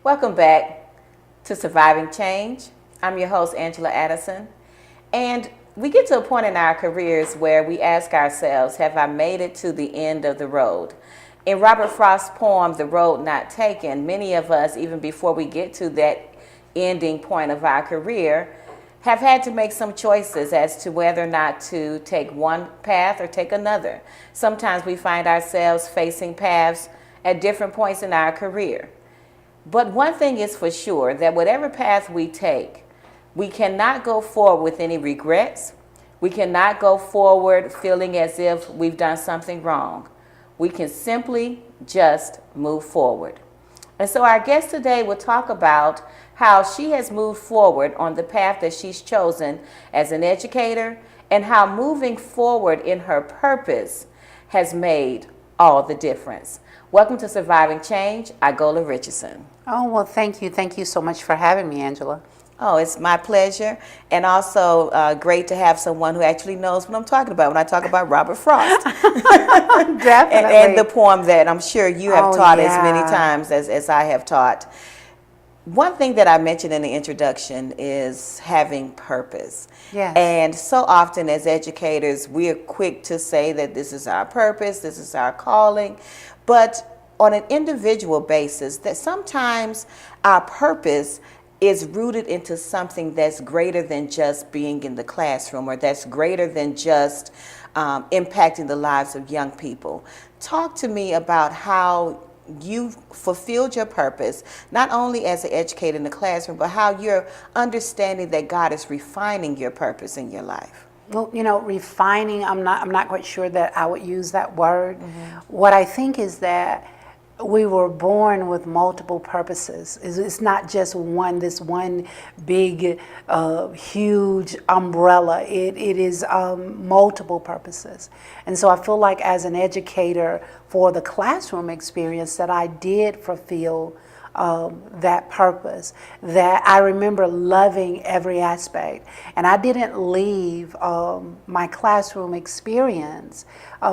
Welcome back to Surviving Change. I'm your host, Angela Addison. And we get to a point in our careers where we ask ourselves, have I made it to the end of the road? In Robert Frost's poem, The Road Not Taken, many of us, even before we get to that ending point of our career, have had to make some choices as to whether or not to take one path or take another. Sometimes we find ourselves facing paths at different points in our career. But one thing is for sure, that whatever path we take, we cannot go forward with any regrets. We cannot go forward feeling as if we've done something wrong. We can simply just move forward. And so our guest today will talk about how she has moved forward on the path that she's chosen as an educator, and how moving forward in her purpose has made all the difference. Welcome to Surviving Change, Igola Richardson. Oh, well, thank you. Thank you so much for having me, Angela. Oh, it's my pleasure, and also great to have someone who actually knows what I'm talking about when I talk about Robert Frost. Definitely. and the poem that I'm sure you have taught yeah. as many times as I have taught. One thing that I mentioned in the introduction is having purpose. Yes. And so often as educators, we are quick to say that this is our purpose, this is our calling, but on an individual basis, that sometimes our purpose is rooted into something that's greater than just being in the classroom, or that's greater than just impacting the lives of young people. Talk to me about how you fulfilled your purpose, not only as an educator in the classroom, but how you're understanding that God is refining your purpose in your life. Well, refining, I'm not quite sure that I would use that word. Mm-hmm. What I think is that we were born with multiple purposes. It's not just this one big, huge umbrella. It is multiple purposes. And so I feel like as an educator for the classroom experience that I did fulfill that purpose, that I remember loving every aspect. And I didn't leave my classroom experience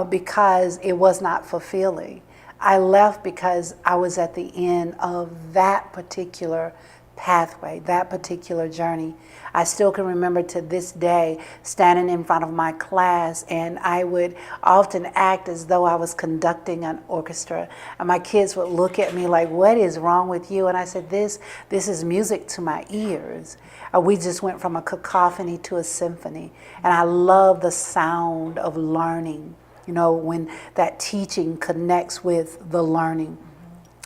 because it was not fulfilling. I left because I was at the end of that particular pathway, that particular journey. I still can remember to this day standing in front of my class, and I would often act as though I was conducting an orchestra. And my kids would look at me like, "What is wrong with you?" And I said, this is music to my ears. We just went from a cacophony to a symphony. And I love the sound of learning. When that teaching connects with the learning.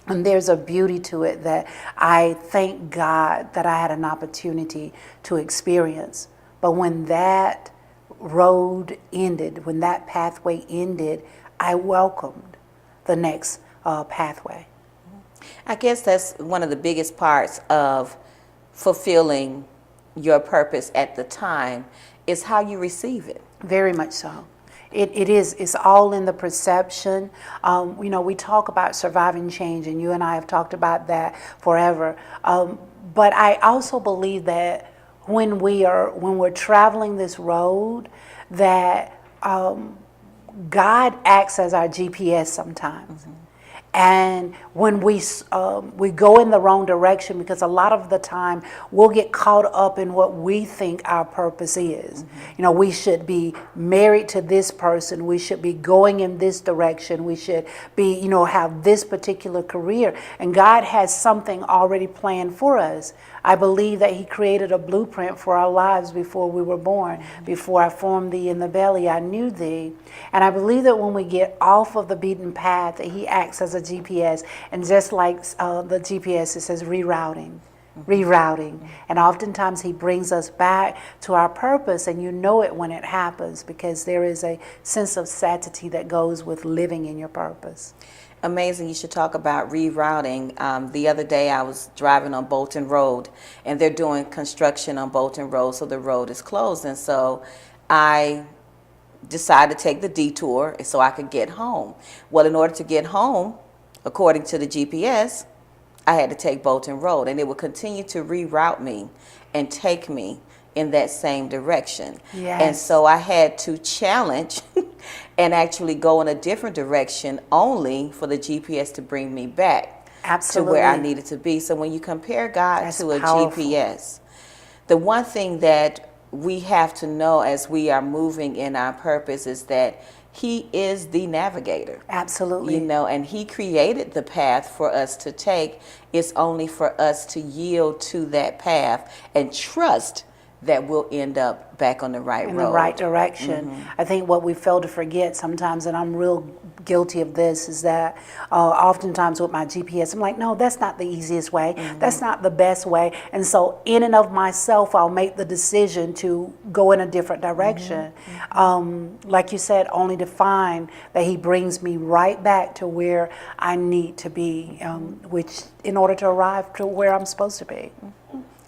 And there's a beauty to it that I thank God that I had an opportunity to experience. But when that road ended, when that pathway ended, I welcomed the next pathway. I guess that's one of the biggest parts of fulfilling your purpose at the time, is how you receive it. Very much so. It is. It's all in the perception. We talk about surviving change, and you and I have talked about that forever. But I also believe that when we're traveling this road, that God acts as our GPS sometimes. Mm-hmm. And when we go in the wrong direction, because a lot of the time we'll get caught up in what we think our purpose is. Mm-hmm. We should be married to this person. We should be going in this direction. We should be, have this particular career. And God has something already planned for us. I believe that He created a blueprint for our lives before we were born. Mm-hmm. Before I formed thee in the belly, I knew thee. And I believe that when we get off of the beaten path, that He acts as a GPS. And just like the GPS, it says rerouting. Rerouting. And oftentimes He brings us back to our purpose, and you know it when it happens, because there is a sense of sanctity that goes with living in your purpose. Amazing. You should talk about rerouting. The other day I was driving on Bolton Road, and they're doing construction on Bolton Road, so the road is closed. And so I decided to take the detour so I could get home. Well, in order to get home, according to the GPS, I had to take Bolton Road, and it would continue to reroute me and take me in that same direction. Yes. And so I had to challenge and actually go in a different direction only for the GPS to bring me back. to where I Absolutely. needed to be. So when you compare God That's to a powerful. GPS, the one thing that we have to know as we are moving in our purpose is that He is the navigator. Absolutely. And He created the path for us to take. It's only for us to yield to that path and trust that we'll end up back on the right In road. the right direction. I think what we fail to forget sometimes, and I'm real guilty of this, is that oftentimes with my GPS, I'm like, no, that's not the easiest way. That's not the best way. And so in and of myself, I'll make the decision to go in a different direction. Like you said, only to find that He brings me right back to where I need to be, which in order to arrive to where I'm supposed to be.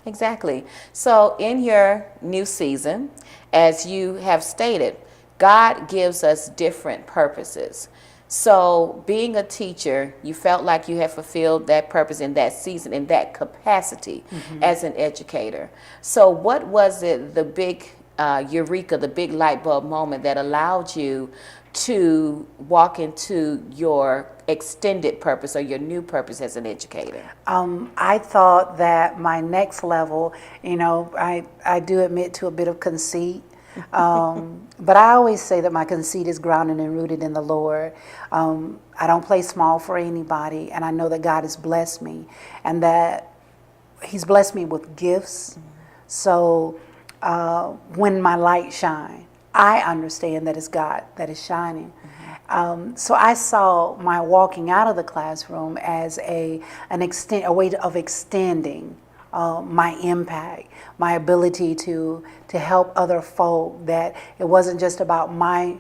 Exactly. So in your new season, as you have stated, God gives us different purposes. So being a teacher, you felt like you had fulfilled that purpose in that season, in that capacity as an educator. So what was it, the big eureka, the big light bulb moment that allowed you to walk into your extended purpose or your new purpose as an educator? I thought that my next level, I do admit to a bit of conceit. But I always say that my conceit is grounded and rooted in the Lord. I don't play small for anybody, and I know that God has blessed me, and that He's blessed me with gifts. So when my light shines, I understand that it's God that is shining. So I saw my walking out of the classroom as a way of extending my impact, my ability to help other folk, that it wasn't just about my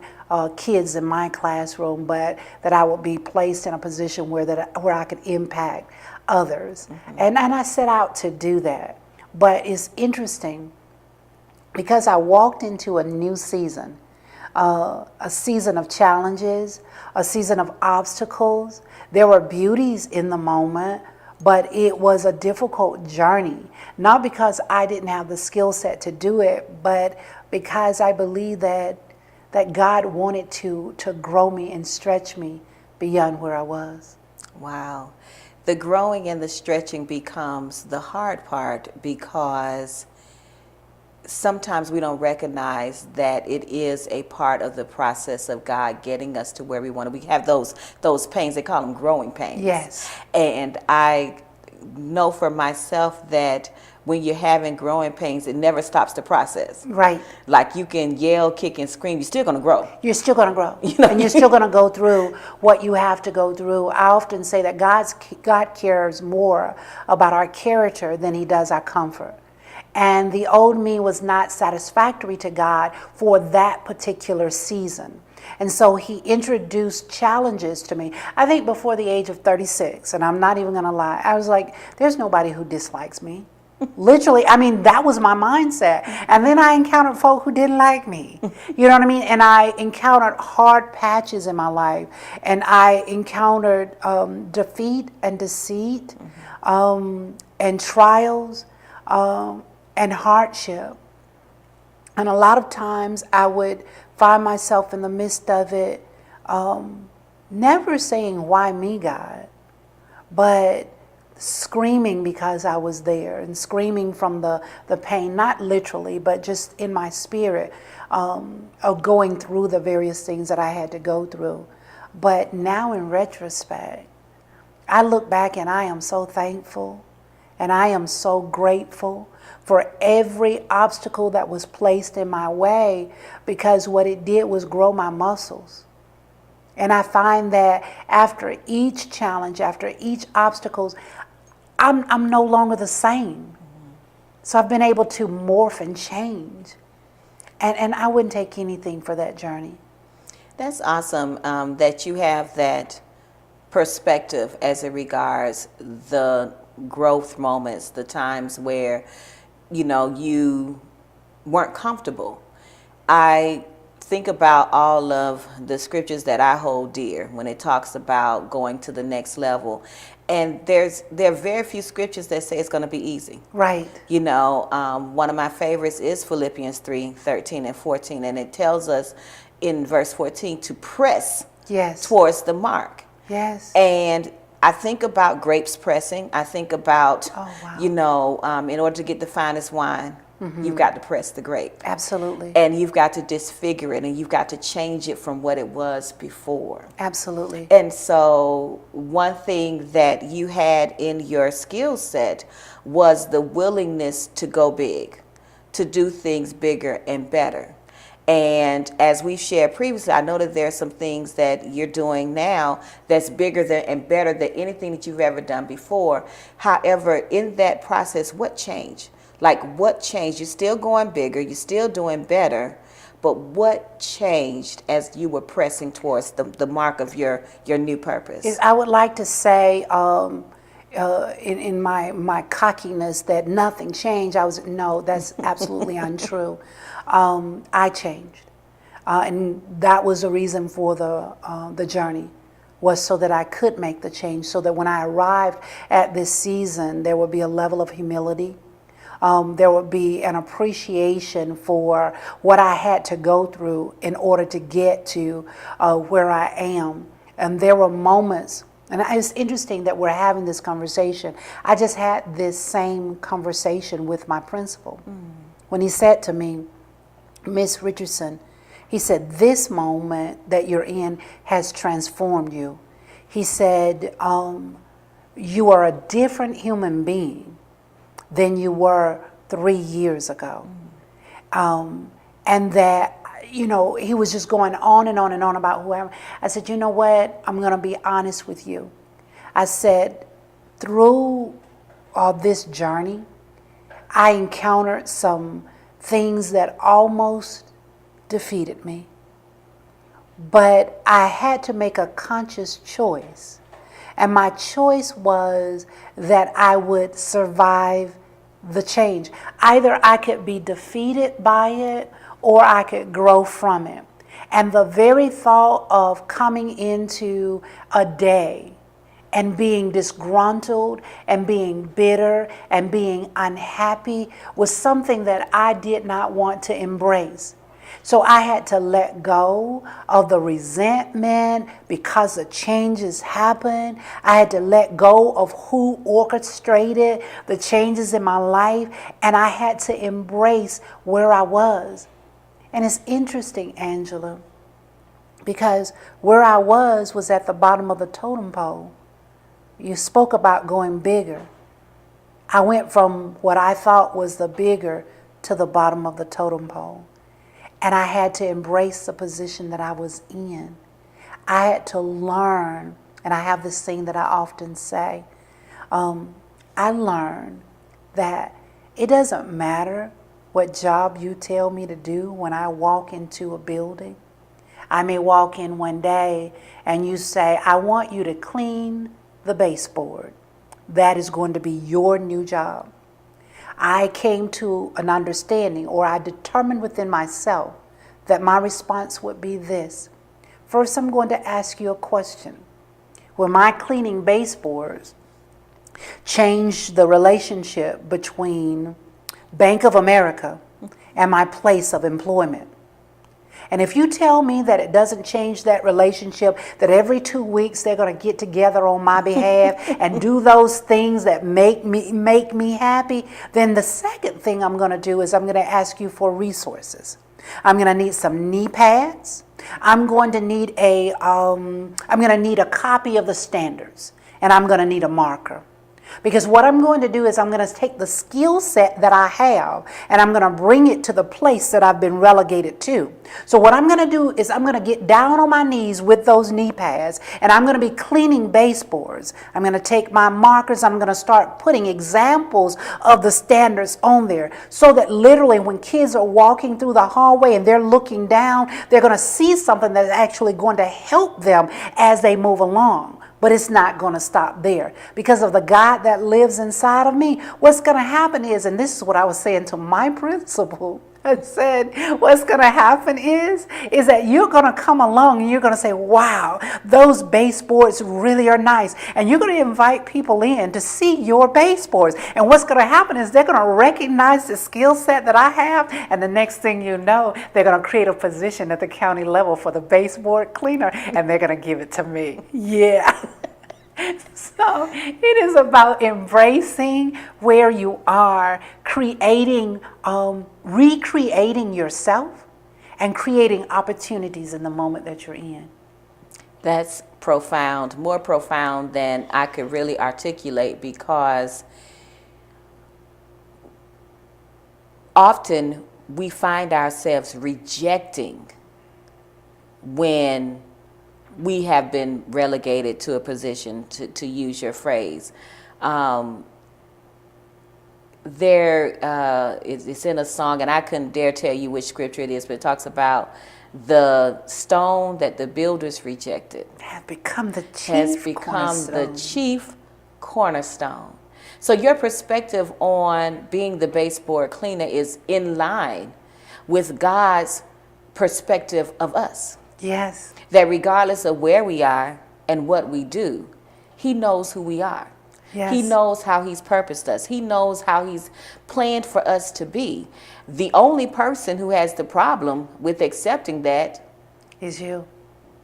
kids in my classroom, but that I would be placed in a position where I could impact others. And I set out to do that. But it's interesting because I walked into a new season, a season of challenges, a season of obstacles. There were beauties in the moment, but it was a difficult journey. Not because I didn't have the skill set to do it, but because I believe that God wanted to grow me and stretch me beyond where I was. Wow. The growing and the stretching becomes the hard part, because sometimes we don't recognize that it is a part of the process of God getting us to where we want to. We have those pains, they call them growing pains. Yes. And I know for myself that when you're having growing pains, it never stops the process. Right. Like you can yell, kick, and scream, you're still going to grow. You're still going to grow. And you're still going to go through what you have to go through. I often say that God cares more about our character than He does our comfort. And the old me was not satisfactory to God for that particular season. And so He introduced challenges to me. I think before the age of 36, and I'm not even going to lie, I was like, there's nobody who dislikes me. Literally, that was my mindset. And then I encountered folk who didn't like me. You know what I mean? And I encountered hard patches in my life. And I encountered defeat and deceit, and trials, and hardship. And a lot of times I would find myself in the midst of it, never saying, why me, God? But screaming because I was there, and screaming from the pain, not literally, but just in my spirit, of going through the various things that I had to go through. But now in retrospect, I look back and I am so thankful, and I am so grateful for every obstacle that was placed in my way, because what it did was grow my muscles. And I find that after each challenge, after each obstacle, I'm no longer the same. So I've been able to morph and change. And I wouldn't take anything for that journey. That's awesome, that you have that perspective as it regards the growth moments, the times where, you weren't comfortable. I think about all of the scriptures that I hold dear when it talks about going to the next level. And there are very few scriptures that say it's going to be easy. Right. One of my favorites is Philippians 3:13 and 14. And it tells us in verse 14 to press Yes. towards the mark. Yes. And I think about grapes pressing. I think about, Oh, wow. in order to get the finest wine, you've got to press the grape. Absolutely. And you've got to disfigure it, and you've got to change it from what it was before. Absolutely. And so one thing that you had in your skill set was the willingness to go big, to do things bigger and better. And as we've shared previously, I know that there are some things that you're doing now that's bigger than and better than anything that you've ever done before. However, in that process, what changed? Like, what changed? You're still going bigger, you're still doing better, but what changed as you were pressing towards the mark of your new purpose? I would like to say, in my cockiness, that nothing changed. No, that's absolutely untrue. I changed, and that was the reason for the journey, was so that I could make the change, so that when I arrived at this season, there would be a level of humility. There would be an appreciation for what I had to go through in order to get to where I am. And there were moments, and it's interesting that we're having this conversation. I just had this same conversation with my principal when he said to me, Miss Richardson, he said, this moment that you're in has transformed you. He said, you are a different human being than you were 3 years ago. And that, he was just going on and on and on about who I am. I said, you know what? I'm going to be honest with you. I said, through this journey, I encountered some things that almost defeated me. But I had to make a conscious choice. And my choice was that I would survive the change. Either I could be defeated by it or I could grow from it. And the very thought of coming into a day and being disgruntled and being bitter and being unhappy was something that I did not want to embrace. So I had to let go of the resentment because the changes happened. I had to let go of who orchestrated the changes in my life, and I had to embrace where I was. And it's interesting, Angela, because where I was at the bottom of the totem pole. You spoke about going bigger. I went from what I thought was the bigger to the bottom of the totem pole. And I had to embrace the position that I was in. I had to learn, and I have this thing that I often say, I learned that it doesn't matter what job you tell me to do when I walk into a building. I may walk in one day and you say, I want you to clean the baseboard. That is going to be your new job. I came to an understanding, or I determined within myself, that my response would be this. First, I'm going to ask you a question. Will my cleaning baseboards change the relationship between Bank of America and my place of employment? And if you tell me that it doesn't change that relationship, that every 2 weeks they're going to get together on my behalf and do those things that make me happy, then the second thing I'm going to do is I'm going to ask you for resources. I'm going to need some knee pads. I'm going to need a copy of the standards, and I'm going to need a marker. Because what I'm going to do is I'm going to take the skill set that I have and I'm going to bring it to the place that I've been relegated to. So what I'm going to do is I'm going to get down on my knees with those knee pads and I'm going to be cleaning baseboards. I'm going to take my markers. I'm going to start putting examples of the standards on there so that literally when kids are walking through the hallway and they're looking down, they're going to see something that's actually going to help them as they move along. But it's not going to stop there. Because of the God that lives inside of me, what's going to happen is, and this is what I was saying to my principal, I said, what's going to happen is that you're going to come along and you're going to say, wow, those baseboards really are nice. And you're going to invite people in to see your baseboards. And what's going to happen is they're going to recognize the skill set that I have. And the next thing you know, they're going to create a position at the county level for the baseboard cleaner. And they're going to give it to me. Yeah. So it is about embracing where you are, creating, recreating yourself, and creating opportunities in the moment that you're in. That's profound, more profound than I could really articulate, because often we find ourselves rejecting when we have been relegated to a position, to use your phrase. It's in a song, and I couldn't dare tell you which scripture it is, but it talks about the stone that the builders rejected Has become the chief cornerstone. So your perspective on being the baseboard cleaner is in line with God's perspective of us. Yes. That regardless of where we are and what we do, He knows who we are. Yes. He knows how He's purposed us. He knows how He's planned for us to be. The only person who has the problem with accepting that Is you.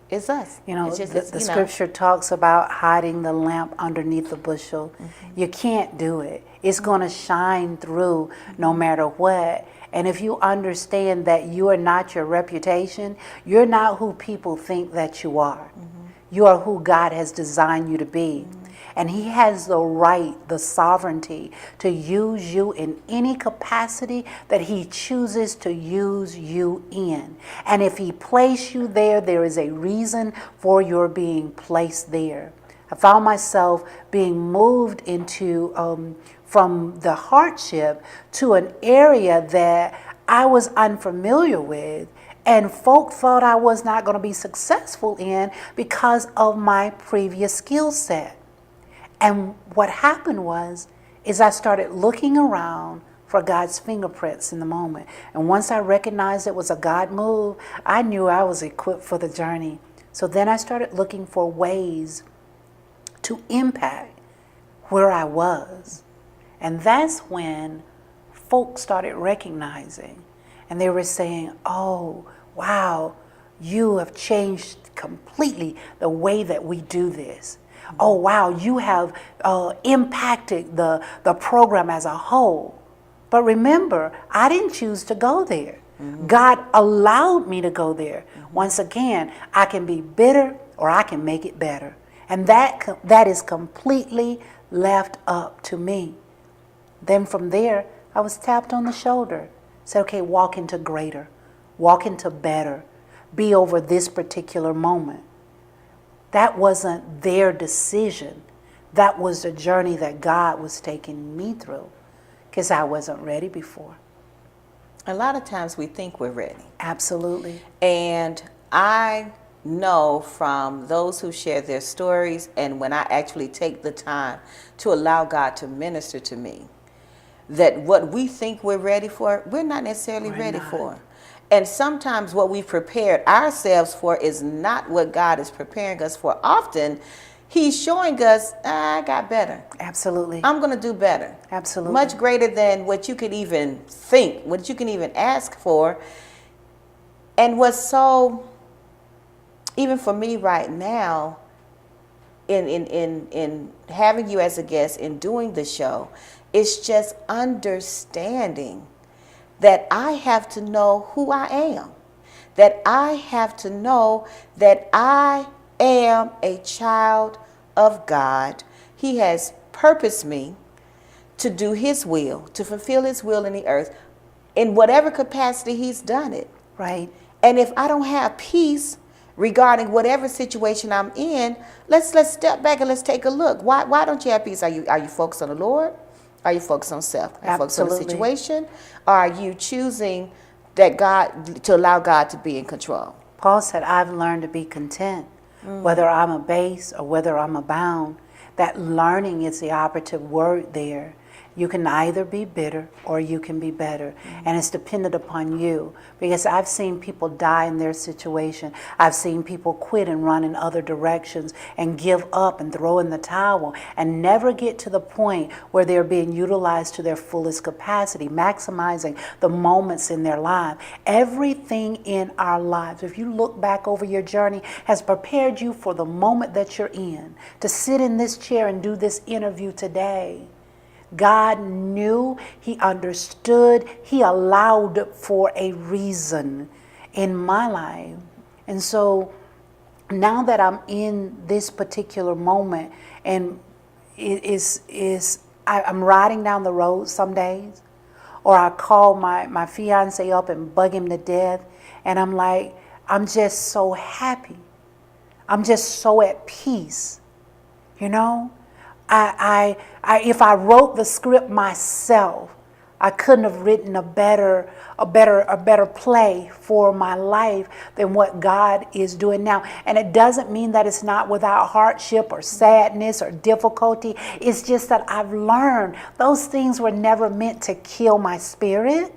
is us. You know, It's just, the scripture talks about hiding the lamp underneath the bushel. Mm-hmm. You can't do it. It's going to shine through no matter what. And if you understand that you are not your reputation, you're not who people think that you are. Mm-hmm. You are who God has designed you to be. Mm-hmm. And He has the right, the sovereignty to use you in any capacity that He chooses to use you in. And if He placed you there, there is a reason for your being placed there. I found myself being moved into, from the hardship to an area that I was unfamiliar with. And folk thought I was not going to be successful in because of my previous skill set. And what happened is I started looking around for God's fingerprints in the moment. And once I recognized it was a God move, I knew I was equipped for the journey. So then I started looking for ways to impact where I was. And that's when folks started recognizing. And they were saying, oh, wow, you have changed completely the way that we do this. Oh, wow, you have impacted the program as a whole. But remember, I didn't choose to go there. Mm-hmm. God allowed me to go there. Mm-hmm. Once again, I can be bitter or I can make it better. And that is completely left up to me. Then from there, I was tapped on the shoulder. Said, okay, walk into greater, walk into better, be over this particular moment. That wasn't their decision. That was the journey that God was taking me through, because I wasn't ready before. A lot of times we think we're ready. Absolutely. And I know from those who share their stories, and when I actually take the time to allow God to minister to me, that what we think we're ready for, we're not necessarily ready for. And sometimes what we've prepared ourselves for is not what God is preparing us for. Often, He's showing us, I got better. Absolutely. I'm going to do better. Absolutely. Much greater than what you could even think, what you can even ask for. And what's so, even for me right now, in having you as a guest, in doing the show, it's just understanding that I have to know who I am, that I have to know that I am a child of God. He has purposed me to do His will, to fulfill His will in the earth, in whatever capacity He's done it. Right. And if I don't have peace regarding whatever situation I'm in, let's step back and let's take a look. Why don't you have peace? Are you focused on the Lord? Are you focused on self? Are you focused on the situation? Or are you choosing that to allow God to be in control? Paul said, I've learned to be content, whether I'm abased or whether I'm abound. That learning is the operative word there. You can either be bitter or you can be better. And it's dependent upon you. Because I've seen people die in their situation. I've seen people quit and run in other directions and give up and throw in the towel and never get to the point where they're being utilized to their fullest capacity, maximizing the moments in their life. Everything in our lives, if you look back over your journey, has prepared you for the moment that you're in, to sit in this chair and do this interview today. God knew, He understood, He allowed for a reason in my life. And so now that I'm in this particular moment, and I'm riding down the road some days, or I call my fiance up and bug him to death, and I'm like, I'm just so happy. I'm just so at peace, you know? If I wrote the script myself, I couldn't have written a better play for my life than what God is doing now. And it doesn't mean that it's not without hardship or sadness or difficulty. It's just that I've learned those things were never meant to kill my spirit.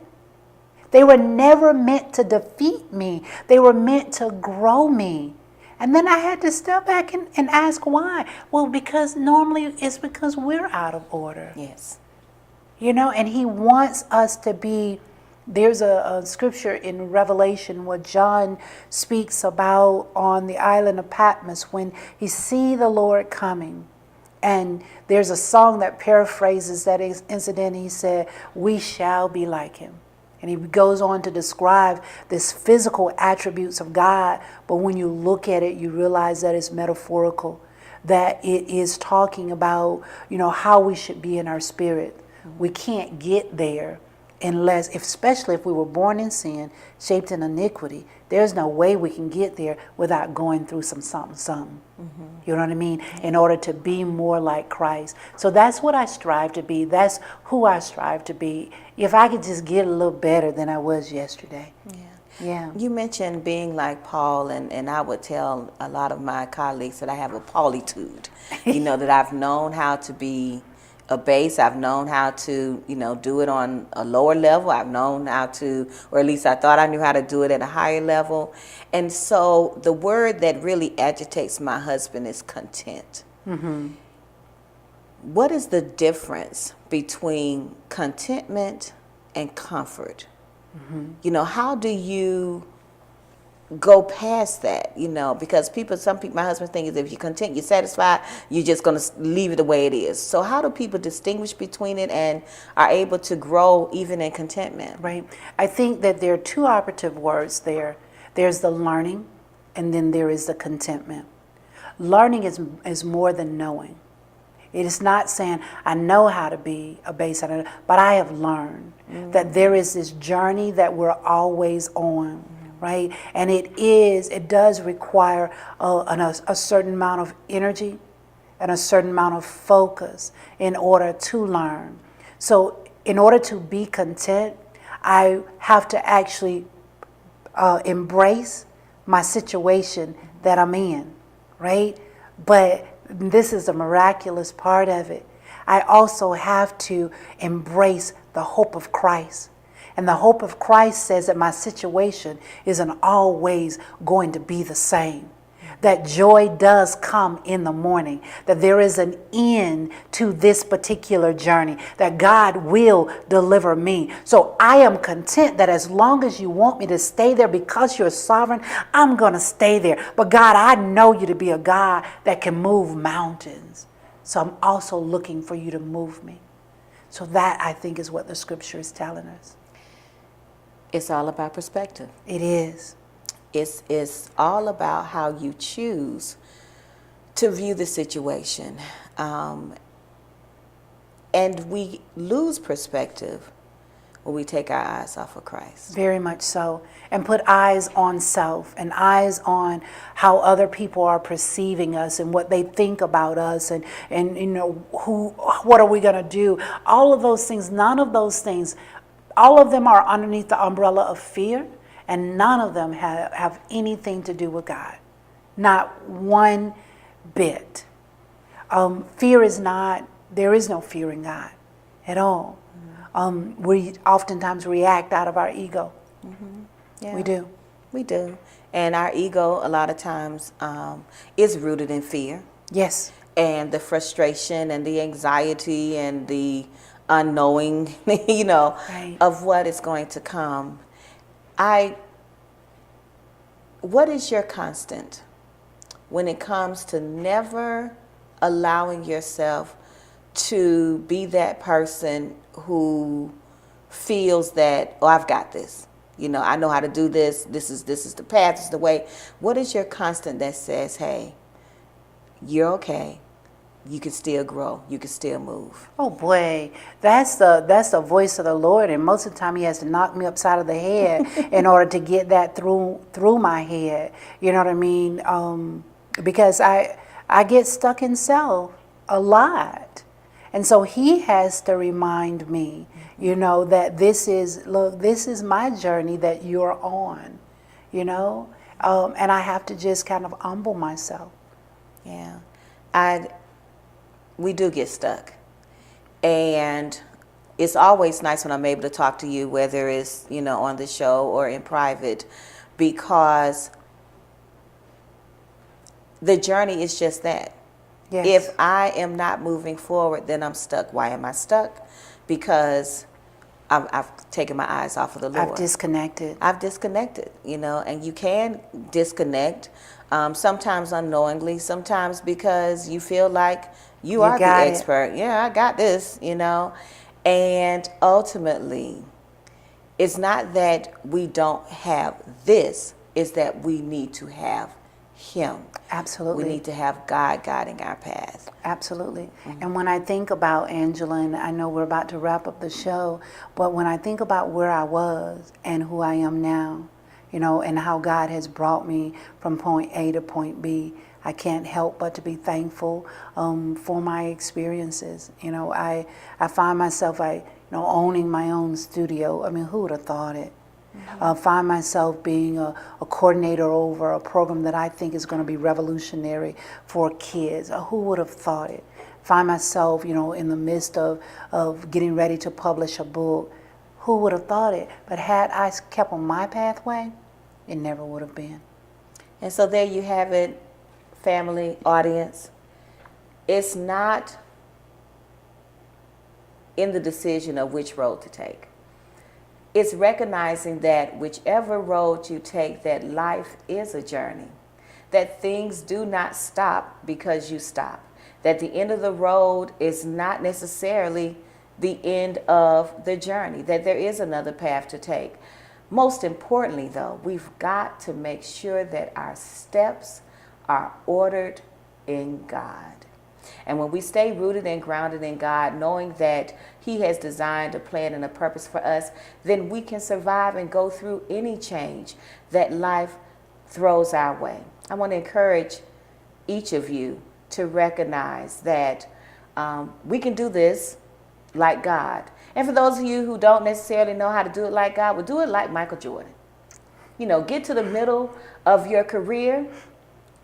They were never meant to defeat me. They were meant to grow me. And then I had to step back and ask why. Well, because normally it's because we're out of order. Yes. You know, and He wants us to be. There's a scripture in Revelation where John speaks about on the island of Patmos when he see the Lord coming. And there's a song that paraphrases that incident. He said, "We shall be like Him." And he goes on to describe this physical attributes of God. But when you look at it, you realize that it's metaphorical, that it is talking about, you know, how we should be in our spirit. We can't get there unless, especially if we were born in sin, shaped in iniquity, there's no way we can get there without going through some something. You know what I mean? In order to be more like Christ. So that's what I strive to be. That's who I strive to be. If I could just get a little better than I was yesterday. Yeah. You mentioned being like Paul, and I would tell a lot of my colleagues that I have a Paulitude. You know, that I've known how to be a base. I've known how to, you know, do it on a lower level. I've known how to, or at least I thought I knew how to do it at a higher level. And so the word that really agitates my husband is content. What is the difference between contentment and comfort? You know, how do you go past that, you know, because some people, my husband thinks if you're content, you're satisfied, you're just going to leave it the way it is. So how do people distinguish between it and are able to grow even in contentment? Right. I think that there are two operative words there. There's the learning, and then there is the contentment. Learning is more than knowing. It is not saying I know how to be a base, but I have learned that there is this journey that we're always on. Right, and it does require a certain amount of energy and a certain amount of focus in order to learn. So in order to be content, I have to actually embrace my situation that I'm in, right? But this is the miraculous part of it. I also have to embrace the hope of Christ. And the hope of Christ says that my situation isn't always going to be the same. That joy does come in the morning. That there is an end to this particular journey. That God will deliver me. So I am content that as long as you want me to stay there because you're sovereign, I'm going to stay there. But God, I know you to be a God that can move mountains. So I'm also looking for you to move me. So that, I think, is what the scripture is telling us. It's all about perspective. It is. It's all about how you choose to view the situation. And we lose perspective when we take our eyes off of Christ. Very much so. And put eyes on self and eyes on how other people are perceiving us and what they think about us and you know, what are we going to do? All of those things, none of those things, all of them are underneath the umbrella of fear, and none of them have anything to do with God. Not one bit. Fear is not, there is no fear in God. at all. We oftentimes react out of our ego. Yeah. We do. We do. And our ego, a lot of times, is rooted in fear. Yes. And the frustration and the anxiety and the unknowing, you know, Right. of what is going to come. What is your constant when it comes to never allowing yourself to be that person who feels that, oh, I've got this. You know, I know how to do this. This is the path, this is the way. What is your constant that says, hey, you're okay. You can still grow. You can still move. Oh boy, that's the voice of the Lord, and most of the time He has to knock me upside of the head in order to get that through my head. You know what I mean? Because I get stuck in self a lot, and so He has to remind me, you know, that this is my journey that you're on, you know, and I have to just kind of humble myself. Yeah, we do get stuck. And it's always nice when I'm able to talk to you, whether it's, you know, on the show or in private, because the journey is just that. Yes. If I am not moving forward, then I'm stuck. Why am I stuck? Because I've taken my eyes off of the Lord. I've disconnected. I've disconnected, you know, and you can disconnect, sometimes unknowingly, sometimes because you feel like you are the expert. Yeah, I got this, you know. And ultimately, it's not that we don't have this, it's that we need to have Him. Absolutely. We need to have God guiding our path. Absolutely. And when I think about Angela, and I know we're about to wrap up the show, but when I think about where I was and who I am now, you know, and how God has brought me from point A to point B, I can't help but to be thankful for my experiences. You know, I find myself, owning my own studio. I mean, who would have thought it? Find myself being a coordinator over a program that I think is going to be revolutionary for kids. Who would have thought it? Find myself, you know, in the midst of getting ready to publish a book. Who would have thought it? But had I kept on my pathway, it never would have been. And so there you have it, family, audience. It's not in the decision of which road to take. It's recognizing that whichever road you take, that life is a journey, that things do not stop because you stop, that the end of the road is not necessarily the end of the journey, that there is another path to take. Most importantly, though, we've got to make sure that our steps are ordered in God. And when we stay rooted and grounded in God, knowing that He has designed a plan and a purpose for us, then we can survive and go through any change that life throws our way. I want to encourage each of you to recognize that we can do this like God. And for those of you who don't necessarily know how to do it like God, well, do it like Michael Jordan. You know, get to the middle of your career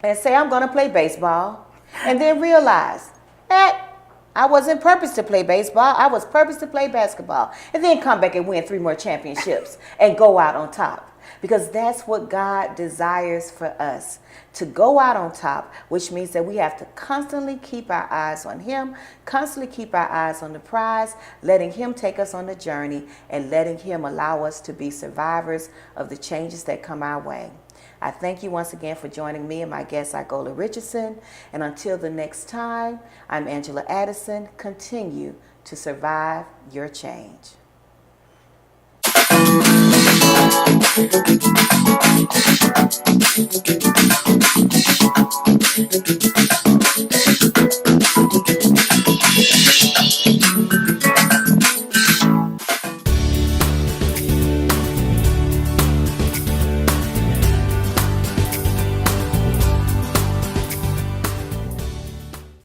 and say, I'm going to play baseball. And then realize that I wasn't purposed to play baseball. I was purposed to play basketball. And then come back and win 3 more championships and go out on top. Because that's what God desires for us, to go out on top, which means that we have to constantly keep our eyes on Him, constantly keep our eyes on the prize, letting Him take us on the journey and letting Him allow us to be survivors of the changes that come our way. I thank you once again for joining me and my guest, Igola Richardson. And until the next time, I'm Angela Addison. Continue to survive your change.